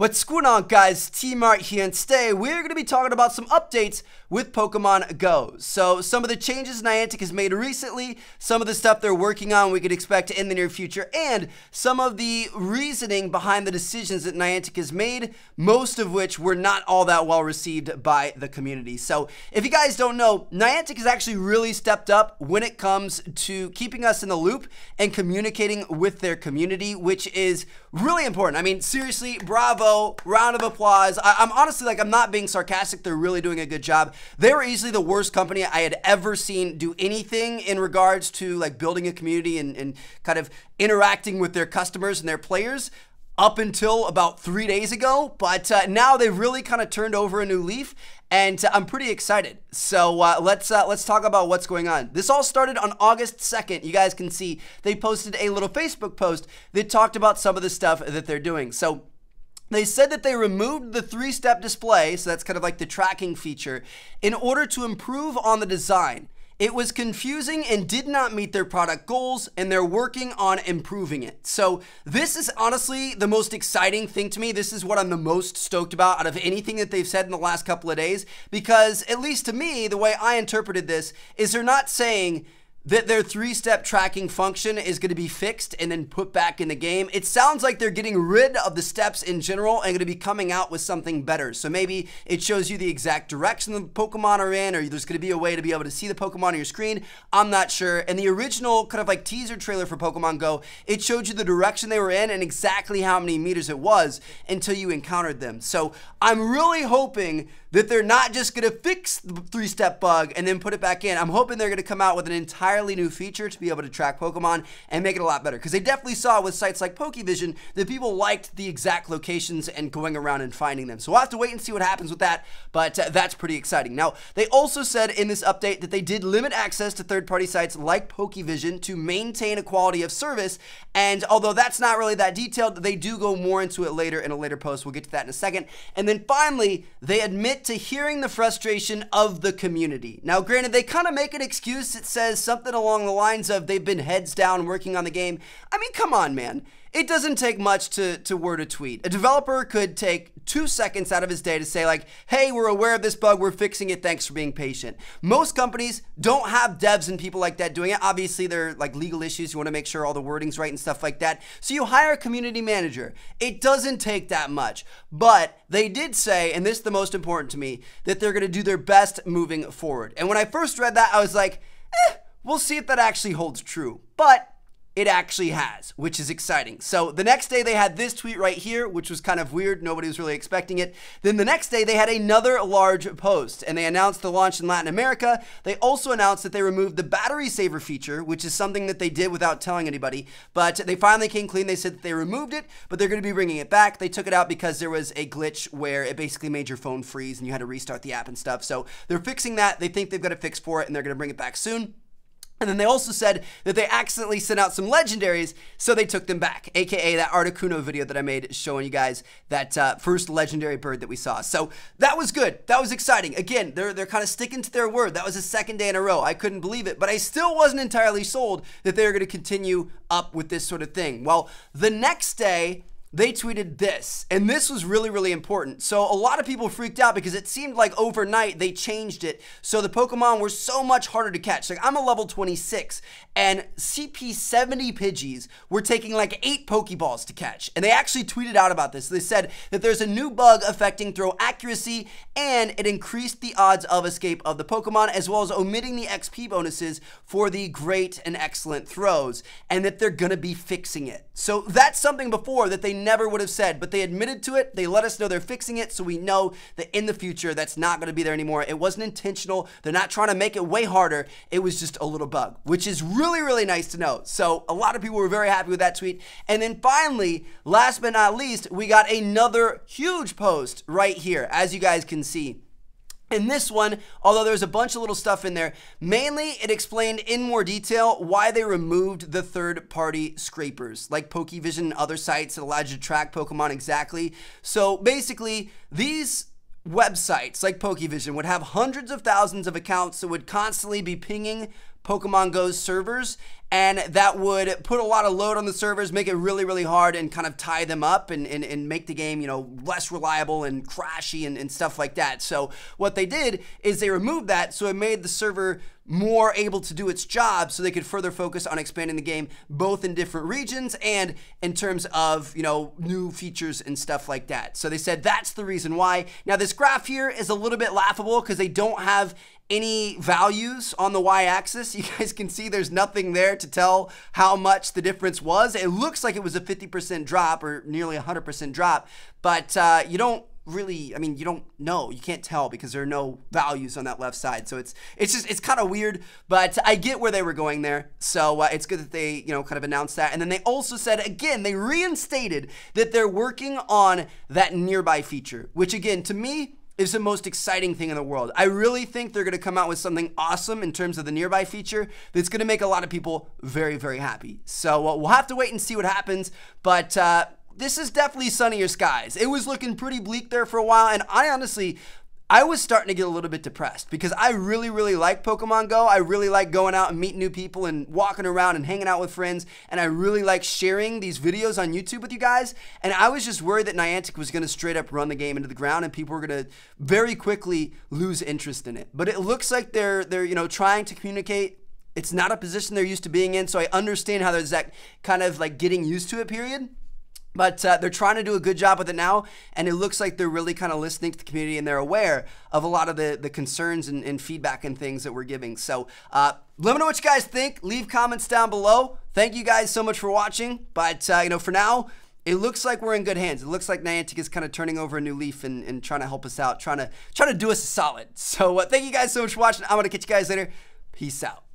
What's going on, guys? T-Mart here, and today we're going to be talking about some updates with Pokemon Go. So some of the changes Niantic has made recently, some of the stuff they're working on we could expect in the near future, and some of the reasoning behind the decisions that Niantic has made, most of which were not all that well received by the community. So if you guys don't know, Niantic has actually really stepped up when it comes to keeping us in the loop and communicating with their community, which is really important. I mean, seriously, bravo, round of applause. I'm honestly, like, I'm not being sarcastic. They're really doing a good job. They were easily the worst company I had ever seen do anything in regards to like building a community and kind of interacting with their customers and their players up until about 3 days ago. But now they've really kind of turned over a new leaf, and I'm pretty excited. So let's talk about what's going on. This all started on August 2nd. You guys can see they posted a little Facebook post that talked about some of the stuff that they're doing. So they said that they removed the 3-step display, so that's kind of like the tracking feature, in order to improve on the design. It was confusing and did not meet their product goals, and they're working on improving it. So this is honestly the most exciting thing to me. This is what I'm the most stoked about out of anything that they've said in the last couple of days, because at least to me, the way I interpreted this is they're not saying that their 3-step tracking function is going to be fixed and then put back in the game. It sounds like they're getting rid of the steps in general and going to be coming out with something better. So maybe it shows you the exact direction the Pokemon are in, or there's going to be a way to be able to see the Pokemon on your screen. I'm not sure. And the original kind of like teaser trailer for Pokemon Go, it showed you the direction they were in and exactly how many meters it was until you encountered them. So I'm really hoping that they're not just going to fix the 3-step bug and then put it back in. I'm hoping they're going to come out with an entirely new feature to be able to track Pokemon and make it a lot better, because they definitely saw with sites like Pokevision that people liked the exact locations and going around and finding them. So we'll have to wait and see what happens with that, but that's pretty exciting. Now, they also said in this update that they did limit access to third-party sites like Pokevision to maintain a quality of service, and although that's not really that detailed, they do go more into it later in a later post. We'll get to that in a second. And then finally, they admit to hearing the frustration of the community. Now, granted, they kind of make an excuse. It says something along the lines of they've been heads down working on the game. I mean, come on, man. It doesn't take much to word a tweet. A developer could take 2 seconds out of his day to say like, hey, we're aware of this bug, we're fixing it, thanks for being patient. Most companies don't have devs and people like that doing it. Obviously, there are like legal issues. You want to make sure all the wording's right and stuff like that. So you hire a community manager. It doesn't take that much. But they did say, and this is the most important to me, that they're going to do their best moving forward. And when I first read that, I was like, we'll see if that actually holds true. But it actually has, which is exciting. So the next day they had this tweet right here, which was kind of weird. Nobody was really expecting it. Then the next day they had another large post, and they announced the launch in Latin America. They also announced that they removed the battery saver feature, which is something that they did without telling anybody. But they finally came clean. They said that they removed it, but they're going to be bringing it back. They took it out because there was a glitch where it basically made your phone freeze and you had to restart the app and stuff. So they're fixing that. They think they've got a fix for it, and they're going to bring it back soon. And then they also said that they accidentally sent out some legendaries, so they took them back, aka that Articuno video that I made showing you guys that first legendary bird that we saw. So that was good. That was exciting. Again, they're kind of sticking to their word. That was the second day in a row. I couldn't believe it, but I still wasn't entirely sold that they were going to continue up with this sort of thing. Well, the next day, they tweeted this, and this was really, really important. So a lot of people freaked out because it seemed like overnight they changed it so the Pokemon were so much harder to catch. Like, I'm a level 26, and CP70 Pidgeys were taking like 8 Pokeballs to catch. And they actually tweeted out about this. They said that there's a new bug affecting throw accuracy, and it increased the odds of escape of the Pokemon, as well as omitting the XP bonuses for the great and excellent throws, and that they're gonna be fixing it. So that's something before that they never would have said, but they admitted to it. They let us know they're fixing it, so we know that in the future that's not going to be there anymore. It wasn't intentional. They're not trying to make it way harder. It was just a little bug, which is really, really nice to know. So a lot of people were very happy with that tweet. And then finally, last but not least, we got another huge post right here, as you guys can see. In this one, although there's a bunch of little stuff in there, mainly it explained in more detail why they removed the third-party scrapers, like Pokevision and other sites that allowed you to track Pokemon exactly. So basically, these websites like Pokevision would have hundreds of thousands of accounts that would constantly be pinging Pokemon Go's servers, and that would put a lot of load on the servers, make it really, really hard, and kind of tie them up and make the game, you know, less reliable and crashy and stuff like that. So what they did is they removed that, so it made the server more able to do its job, so they could further focus on expanding the game both in different regions and in terms of, you know, new features and stuff like that. So they said that's the reason why. Now this graph here is a little bit laughable because they don't have any values on the y-axis. You guys can see there's nothing there to tell how much the difference was. It looks like it was a 50% drop or nearly 100% drop, but you don't really, I mean, you don't know, you can't tell because there are no values on that left side. So it's kind of weird, but I get where they were going there. So it's good that they, you know, kind of announced that. And then they also said, again, they reinstated that they're working on that nearby feature, which again, to me, is the most exciting thing in the world. I really think they're going to come out with something awesome in terms of the nearby feature that's going to make a lot of people very, very happy. So we'll have to wait and see what happens, but this is definitely sunnier skies. It was looking pretty bleak there for a while, and I was starting to get a little bit depressed because I really, really like Pokemon Go. I really like going out and meeting new people and walking around and hanging out with friends, and I really like sharing these videos on YouTube with you guys, and I was just worried that Niantic was going to straight up run the game into the ground and people were going to very quickly lose interest in it. But it looks like they're you know, trying to communicate. It's not a position they're used to being in, so I understand how there's that kind of like getting used to it period. But they're trying to do a good job with it now, and it looks like they're really kind of listening to the community, and they're aware of a lot of the concerns and feedback and things that we're giving. So let me know what you guys think. Leave comments down below. Thank you guys so much for watching. But you know, for now, it looks like we're in good hands. It looks like Niantic is kind of turning over a new leaf and trying to help us out, trying to do us a solid. So thank you guys so much for watching. I'm gonna catch you guys later. Peace out.